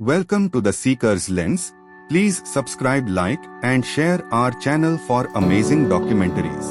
Welcome to the Seeker's Lens. Please subscribe, like, and share our channel for amazing documentaries.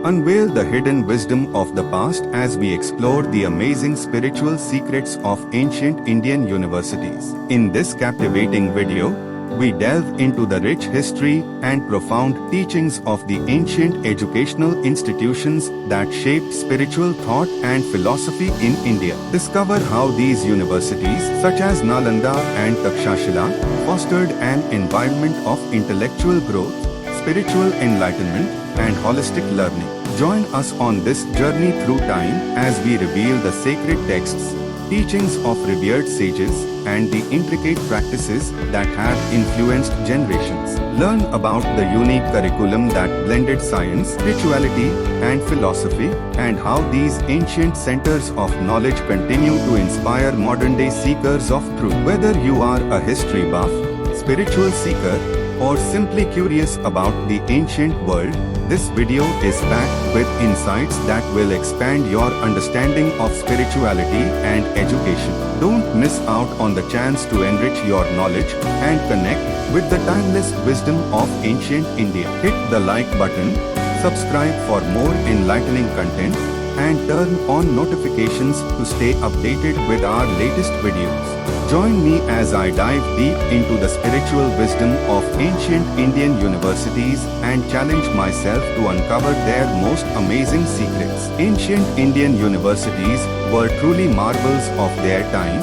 Unveil the hidden wisdom of the past as we explore the amazing spiritual secrets of ancient Indian universities. In this captivating video, we delve into the rich history and profound teachings of the ancient educational institutions that shaped spiritual thought and philosophy in India. Discover how these universities, such as Nalanda and Takshashila, fostered an environment of intellectual growth, spiritual enlightenment, and holistic learning. Join us on this journey through time as we reveal the sacred texts, teachings of revered sages, and the intricate practices that have influenced generations. Learn about the unique curriculum that blended science, spirituality, and philosophy, and how these ancient centers of knowledge continue to inspire modern-day seekers of truth. Whether you are a history buff, spiritual seeker, or simply curious about the ancient world, this video is packed with insights that will expand your understanding of spirituality and education. Don't miss out on the chance to enrich your knowledge and connect with the timeless wisdom of ancient India. Hit the like button, subscribe for more enlightening content, and turn on notifications to stay updated with our latest videos. Join me as I dive deep into the spiritual wisdom of ancient Indian universities and challenge myself to uncover their most amazing secrets. Ancient Indian universities were truly marvels of their time,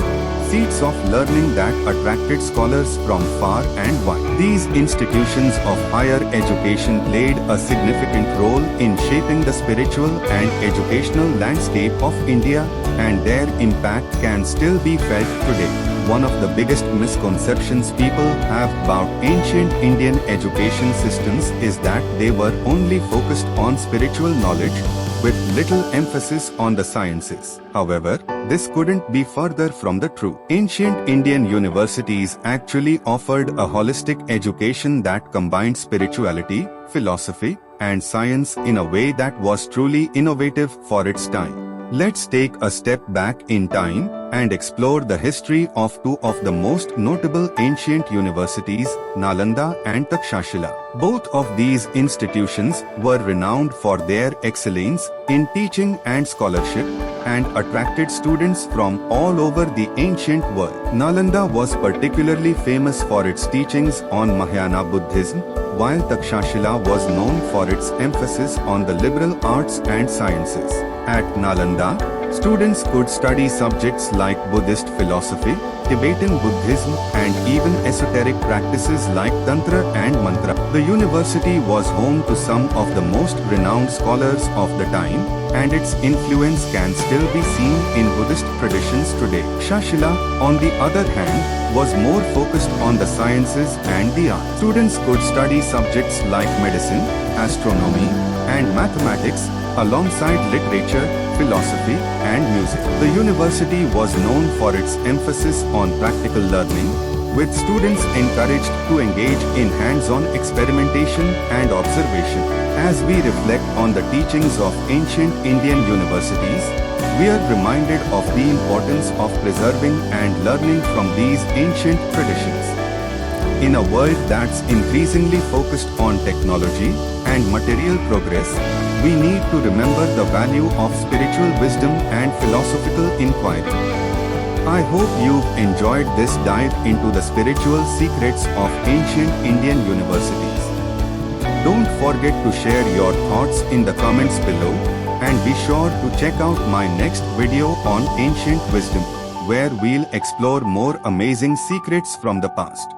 seats of learning that attracted scholars from far and wide. These institutions of higher education played a significant role in shaping the spiritual and educational landscape of India, and their impact can still be felt today. One of the biggest misconceptions people have about ancient Indian education systems is that they were only focused on spiritual knowledge, with little emphasis on the sciences. However, this couldn't be further from the truth. Ancient Indian universities actually offered a holistic education that combined spirituality, philosophy, and science in a way that was truly innovative for its time. Let's take a step back in time and explore the history of two of the most notable ancient universities, Nalanda and Takshashila. Both of these institutions were renowned for their excellence in teaching and scholarship, and attracted students from all over the ancient world. Nalanda was particularly famous for its teachings on Mahayana Buddhism, while Takshashila was known for its emphasis on the liberal arts and sciences. At Nalanda, students could study subjects like Buddhist philosophy, Tibetan Buddhism, and even esoteric practices like Tantra and Mantra. The university was home to some of the most renowned scholars of the time, and its influence can still be seen in Buddhist traditions today. Takshashila, on the other hand, was more focused on the sciences and the arts. Students could study subjects like medicine, astronomy, and mathematics, alongside literature, philosophy, and music. The university was known for its emphasis on practical learning, with students encouraged to engage in hands-on experimentation and observation. As we reflect on the teachings of ancient Indian universities, we are reminded of the importance of preserving and learning from these ancient traditions. In a world that's increasingly focused on technology and material progress, we need to remember the value of spiritual wisdom and philosophical inquiry. I hope you've enjoyed this dive into the spiritual secrets of ancient Indian universities. Don't forget to share your thoughts in the comments below, and be sure to check out my next video on ancient wisdom, where we'll explore more amazing secrets from the past.